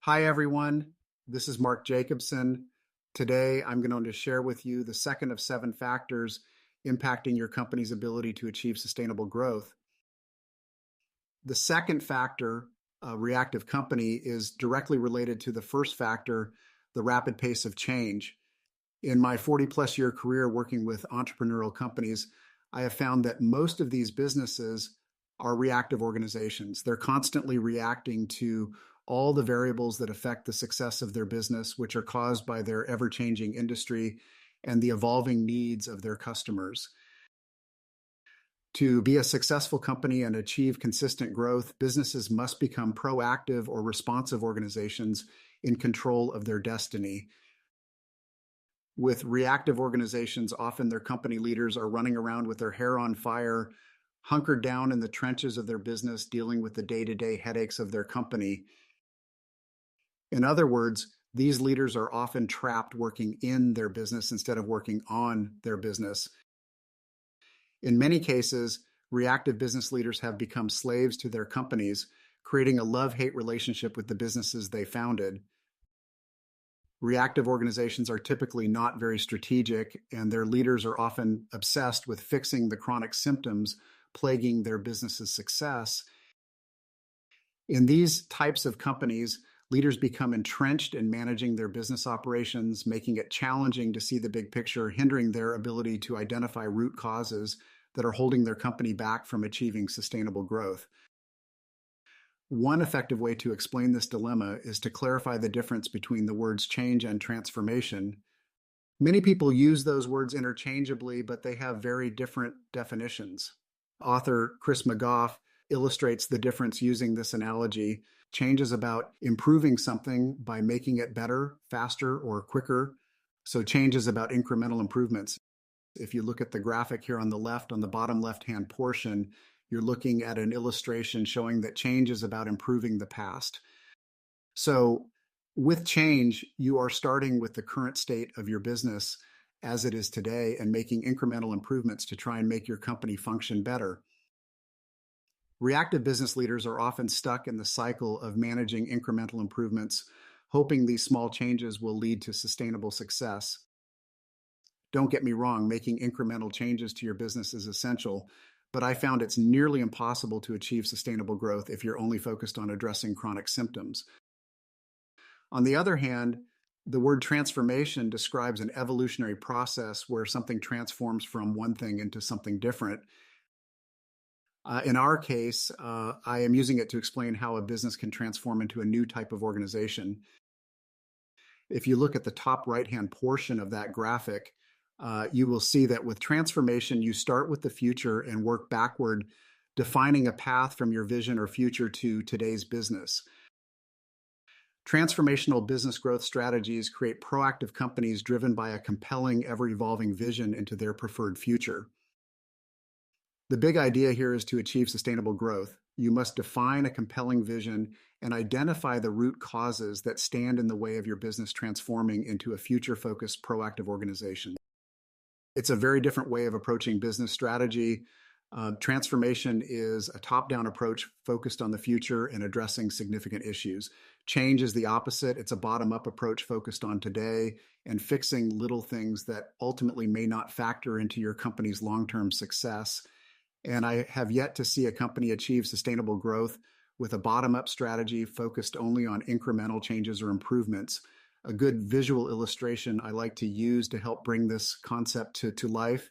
Hi, everyone. This is Mark Jacobson. Today, I'm going to share with you the second of 7 factors impacting your company's ability to achieve sustainable growth. The second factor, a reactive company, is directly related to the first factor, the rapid pace of change. In my 40-plus year career working with entrepreneurial companies, I have found that most of these businesses are reactive organizations. They're constantly reacting to all the variables that affect the success of their business, which are caused by their ever-changing industry and the evolving needs of their customers. To be a successful company and achieve consistent growth, businesses must become proactive or responsive organizations in control of their destiny. With reactive organizations, often their company leaders are running around with their hair on fire, hunkered down in the trenches of their business, dealing with the day-to-day headaches of their company. In other words, these leaders are often trapped working in their business instead of working on their business. In many cases, reactive business leaders have become slaves to their companies, creating a love-hate relationship with the businesses they founded. Reactive organizations are typically not very strategic, and their leaders are often obsessed with fixing the chronic symptoms plaguing their business's success. In these types of companies, leaders become entrenched in managing their business operations, making it challenging to see the big picture, hindering their ability to identify root causes that are holding their company back from achieving sustainable growth. One effective way to explain this dilemma is to clarify the difference between the words change and transformation. Many people use those words interchangeably, but they have very different definitions. Author Chris McGough illustrates the difference using this analogy. Change is about improving something by making it better, faster, or quicker. So change is about incremental improvements. If you look at the graphic here on the left, on the bottom left-hand portion, you're looking at an illustration showing that change is about improving the past. So with change, you are starting with the current state of your business as it is today and making incremental improvements to try and make your company function better. Reactive business leaders are often stuck in the cycle of managing incremental improvements, hoping these small changes will lead to sustainable success. Don't get me wrong, making incremental changes to your business is essential, but I found it's nearly impossible to achieve sustainable growth if you're only focused on addressing chronic symptoms. On the other hand, the word transformation describes an evolutionary process where something transforms from one thing into something different. In our case, I am using it to explain how a business can transform into a new type of organization. If you look at the top right-hand portion of that graphic, you will see that with transformation, you start with the future and work backward, defining a path from your vision or future to today's business. Transformational business growth strategies create proactive companies driven by a compelling, ever-evolving vision into their preferred future. The big idea here is to achieve sustainable growth. You must define a compelling vision and identify the root causes that stand in the way of your business transforming into a future-focused, proactive organization. It's a very different way of approaching business strategy. Transformation is a top-down approach focused on the future and addressing significant issues. Change is the opposite. It's a bottom-up approach focused on today and fixing little things that ultimately may not factor into your company's long-term success. And I have yet to see a company achieve sustainable growth with a bottom-up strategy focused only on incremental changes or improvements. A good visual illustration I like to use to help bring this concept to life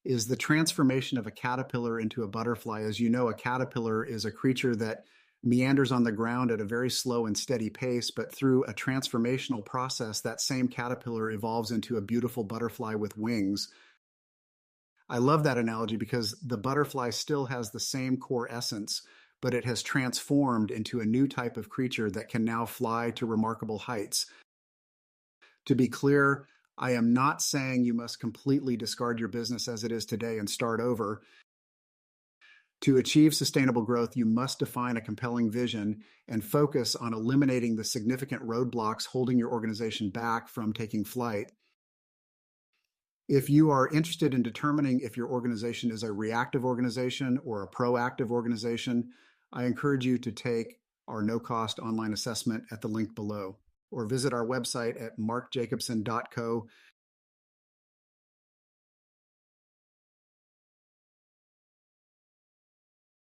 is the transformation of a caterpillar into a butterfly. As you know, a caterpillar is a creature that meanders on the ground at a very slow and steady pace, but through a transformational process, that same caterpillar evolves into a beautiful butterfly with wings. I love that analogy because the butterfly still has the same core essence, but it has transformed into a new type of creature that can now fly to remarkable heights. To be clear, I am not saying you must completely discard your business as it is today and start over. To achieve sustainable growth, you must define a compelling vision and focus on eliminating the significant roadblocks holding your organization back from taking flight. If you are interested in determining if your organization is a reactive organization or a proactive organization, I encourage you to take our no-cost online assessment at the link below, or visit our website at markjacobson.co